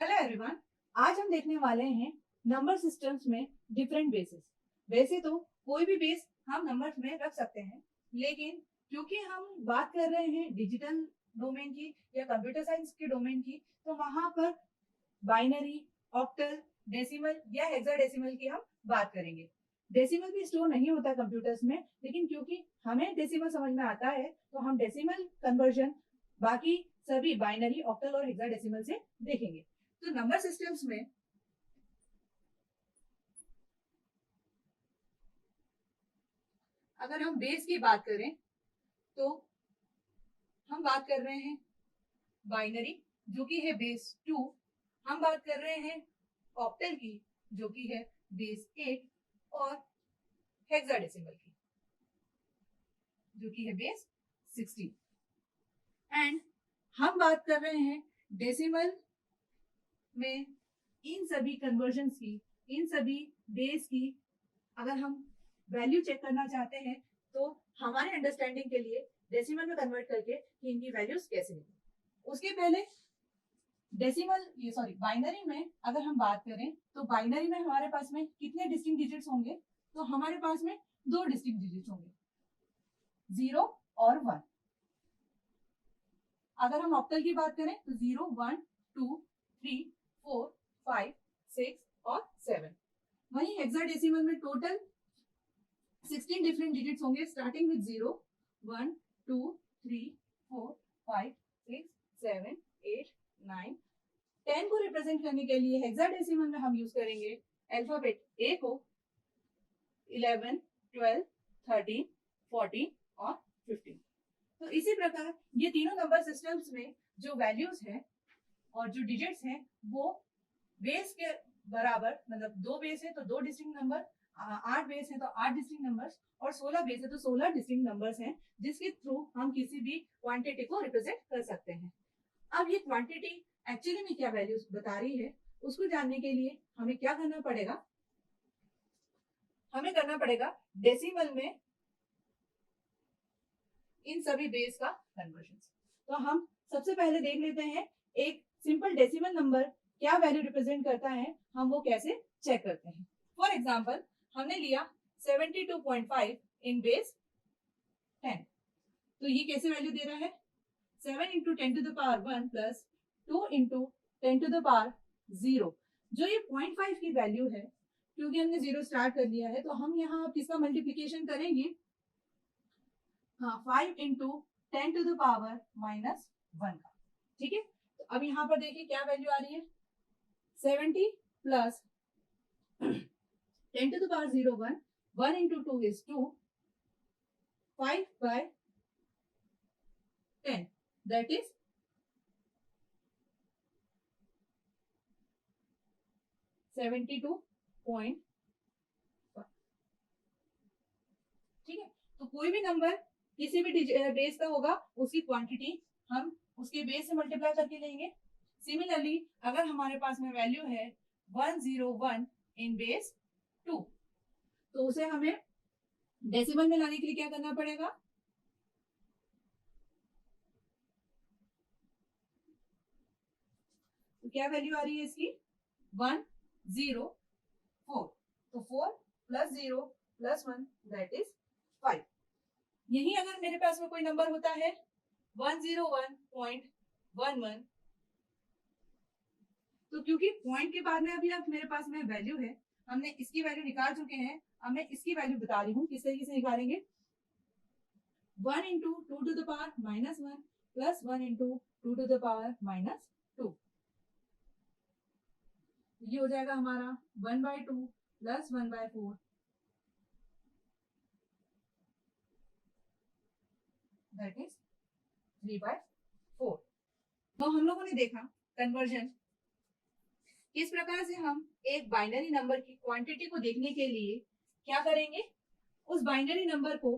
Hello everyone, आज हम देखने वाले हैं नंबर सिस्टम्स में डिफरेंट बेसिस। वैसे तो कोई भी बेस हम नंबर्स में रख सकते हैं, लेकिन क्योंकि हम बात कर रहे हैं डिजिटल डोमेन की या कंप्यूटर साइंस के डोमेन की, तो वहां पर बाइनरी, ऑक्टल, डेसिमल या हेक्साडेसिमल की हम बात करेंगे। डेसिमल भी स्टोर नहीं होता कंप्यूटर्स में, लेकिन क्योंकि हमें डेसिमल समझ में आता है तो हम डेसिमल कन्वर्जन बाकी सभी बाइनरी, ऑक्टल और हेक्साडेसिमल से देखेंगे। तो नंबर सिस्टम्स में अगर हम बेस की बात करें तो हम बात कर रहे हैं बाइनरी जो कि है बेस 2। हम बात कर रहे हैं ऑक्टल की जो कि है बेस 8 और हेक्साडेसिमल की जो कि है बेस 16। एंड हम बात कर रहे हैं डेसिमल में इन सभी कन्वर्जन्स की, इन सभी बेस की अगर हम वैल्यू चेक करना चाहते हैं तो हमारे अंडरस्टैंडिंग के लिए डेसिमल में कन्वर्ट करके कि इनकी वैल्यूज कैसे निकले। उसके पहले बाइनरी में अगर हम बात करें तो बाइनरी में हमारे पास में कितने डिस्टिंक्ट डिजिट्स होंगे? तो हमारे पास में दो डिस्टिंक्ट डिजिट्स होंगे, 0 और 1। अगर हम ऑक्टल की बात करें तो 0, 1, 2, 3, 4, 5, 6 और 7। वहीं हेक्साडेसिमल में टोटल 16 डिफरेंट डिजिट्स होंगे, स्टार्टिंग विद 0, 1, 2, 3, 4, 5, 6, 7, 8, 9, 10 को रिप्रेजेंट करने के लिए हेक्साडेसिमल में हम यूज करेंगे अल्फाबेट ए को 11, 12, 13, 14 और 15। तो इसी प्रकार ये तीनों नंबर सिस्टम्स में जो वैल्यूज हैं और जो डिजिट्स हैं वो बेस के बराबर, मतलब दो बेस है तो दो डिस्टिंक्ट नंबर, 8 बेस है तो 8 डिस्टिंक्ट नंबर्स और 16 बेस है तो 16 डिस्टिंक्ट नंबर्स हैं जिसके थ्रू हम किसी भी क्वांटिटी को रिप्रेजेंट कर सकते हैं। अब ये क्वांटिटी एक्चुअली में क्या वैल्यूज बता रही है उसको जानने के लिए हमें क्या करना पड़ेगा? हमें करना पड़ेगा डेसिमल में इन सभी बेस का कन्वर्जन। तो हम सबसे पहले देख लेते हैं एक सिंपल डेसिमल नंबर क्या वैल्यू रिप्रेजेंट करता है, हम वो कैसे चेक करते हैं। फॉर एग्जांपल हमने लिया 72.5 इन बेस 10। तो ये कैसे वैल्यू दे रहा है? 7 into 10 to the power 1 plus 2 into 10 to the power 0। जो ये 0.5 की वैल्यू है, क्योंकि हमने 0 स्टार्ट कर लिया है तो हम यहाँ किसका मल्टीप्लीकेशन करेंगे? हाँ, 5 into 10 to the power minus 1 का। ठीक है, तो अब यहाँ पर देखिए क्या वैल्यू आ रही है? 70 plus 10 to the power 0, 1, 1 into 2 is 2, 5 by 10, that is 72.5। ठीक है, तो कोई भी नंबर किसी भी बेस का होगा उसकी क्वांटिटी हम उसके बेस से मल्टीप्लाई करके लेंगे। सिमिलरली अगर हमारे पास में वैल्यू है 101 इन बेस 2, तो उसे हमें डेसिमल में लाने के लिए क्या करना पड़ेगा? तो क्या वैल्यू आ रही है इसकी? 104। तो 4 प्लस 0 प्लस 1 दैट इज 5। यही अगर मेरे पास में कोई नंबर होता है 101.11, तो क्योंकि पॉइंट के बाद में अभी अब मेरे पास में वैल्यू है, हमने इसकी वैल्यू निकाल चुके हैं, अब मैं इसकी वैल्यू बता रही हूँ किस तरीके से निकालेंगे। 1 into 2 to the power minus 1 plus 1 into 2 to the power minus 2। ये हो जाएगा हमारा 1/2 प्लस 1/4 दैट इज 3/4। तो हम लोगों ने देखा कन्वर्जन किस प्रकार से हम एक बाइनरी नंबर की क्वांटिटी को देखने के लिए क्या करेंगे, उस बाइनरी नंबर को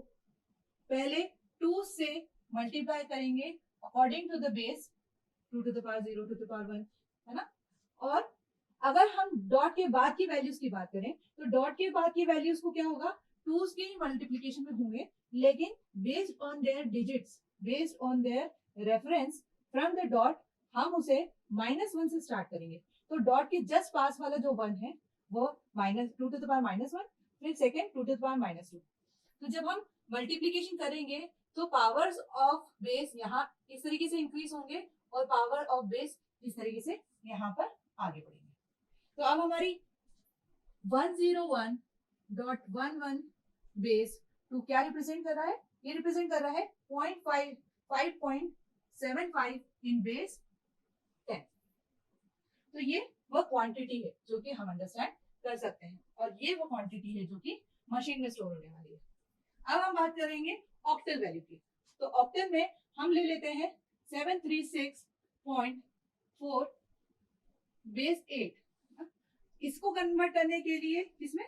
पहले 2 से मल्टीप्लाई करेंगे according to the base 2 to the power 0, 2 to the power 1, है ना। और अगर हम डॉट के बाद की वैल्यूज की बात करें तो डॉट के बाद की वैल्यूज को क्या होगा? 2 के ही मल्टीप्लीकेशन में होंगे, लेकिन based on their digits, based on their reference from the dot, हम उसे -1 से स्टार्ट करेंगे, तो डॉट के जस्ट पास वाला जो 1 है वो -2 टू द पावर -1, फिर सेकेंड 2 टू द पावर -2। तो जब हम मल्टीप्लीकेशन करेंगे तो पावर्स ऑफ बेस यहाँ इस तरीके से इंक्रीज होंगे और पावर ऑफ बेस इस तरीके से यहाँ पर आगे बढ़ेंगे। तो अब हमारी 101.11 बेस 2 क्या रिप्रेजेंट कर रहा है? ये रिप्रेजेंट कर रहा है 5.75 इन बेस 10। तो ये वो क्वांटिटी है जो कि हम अंडरस्टैंड कर सकते हैं, और ये वो क्वांटिटी है जो कि मशीन में स्टोर होने वाली है। अब हम बात करेंगे ऑक्टल वैल्यू की। तो ऑक्टल में हम ले लेते हैं 736.4 बेस 8। इसको कन्वर्ट करने के लिए इसमें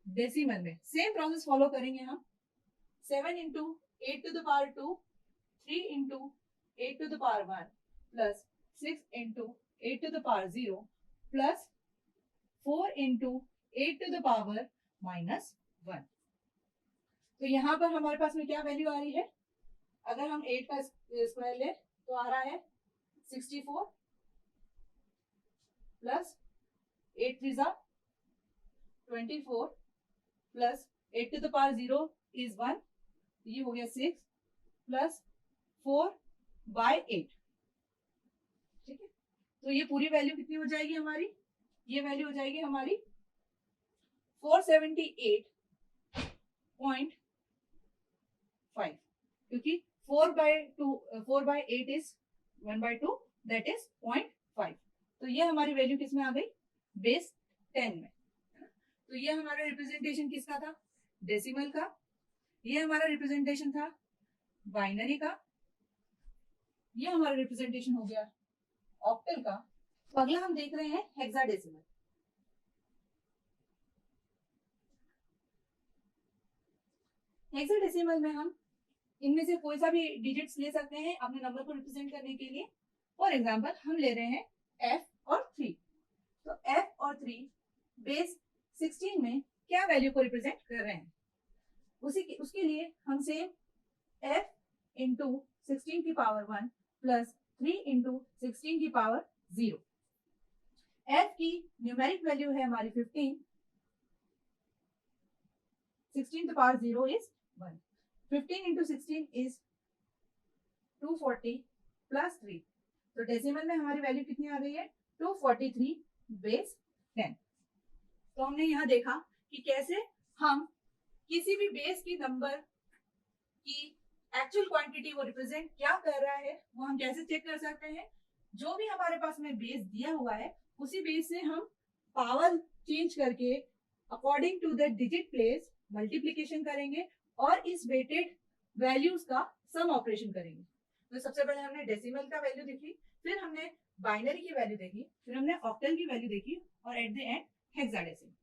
डेसिमल में सेम प्रोसेस फॉलो करेंगे हम। 7 into 8 to the power 2, 3 into 8 to the power 1 plus 6 into 8 to the power 0 plus 4 into 8 to the power -1। तो यहाँ पर हमारे पास में क्या वैल्यू आ रही है? अगर हम 8 का स्क्वायर ले तो आ रहा है 64 plus 8 3 24 plus 8 to the power 0 is 1, ये हो गया 6 प्लस 4/8। ठीक है, तो ये पूरी वैल्यू कितनी हो जाएगी हमारी? ये वैल्यू हो जाएगी हमारी 478.5, क्योंकि 4/8 इज 1/2, दैट इज 0.5। तो ये हमारी वैल्यू किस में आ गई? बेस 10 में। तो ये हमारा रिप्रेजेंटेशन किसका था? डेसिमल का। ये हमारा रिप्रेजेंटेशन था बाइनरी का। ये हमारा रिप्रेजेंटेशन हो गया ऑक्टल का। तो अगला हम देख रहे हैं हेक्साडेसिमल। हेक्साडेसिमल में हम इनमें से कोई सा भी डिजिट्स ले सकते हैं अपने नंबर को रिप्रेजेंट करने के लिए। फॉर एग्जांपल हम ले रहे हैं f और 3। तो f और 3 बेस 16 में क्या वैल्यू को रिप्रेजेंट कर रहे हैं? उसके लिए हम सेम f इंटू 16 की पावर 1 प्लस 3 इंटू 16 की पावर 0। f की न्यूमेरिक वैल्यू है हमारी 15, 16 to power 0 is 1. 15 into 16 is 240 plus 3. तो डेसिमल में हमारी वैल्यू कितनी आ गई है? 243 बेस 10। तो हमने यहाँ देखा कि कैसे हम किसी भी बेस की नंबर की एक्चुअल क्वांटिटी को रिप्रेजेंट क्या कर रहा है वो हम कैसे चेक कर सकते हैं। जो भी हमारे पास में बेस दिया हुआ है उसी बेस से हम पावर चेंज करके according to the digit place multiplication करेंगे और इस वेटेड वैल्यूज का सम ऑपरेशन करेंगे। तो सबसे पहले हमने डेसिमल का वैल्यू देखी, फिर हमने बाइनरी की वैल्यू देखी, फिर हमने ऑक्टल की वैल्यू देखी और एट द एंड हेक्साडेसिमल।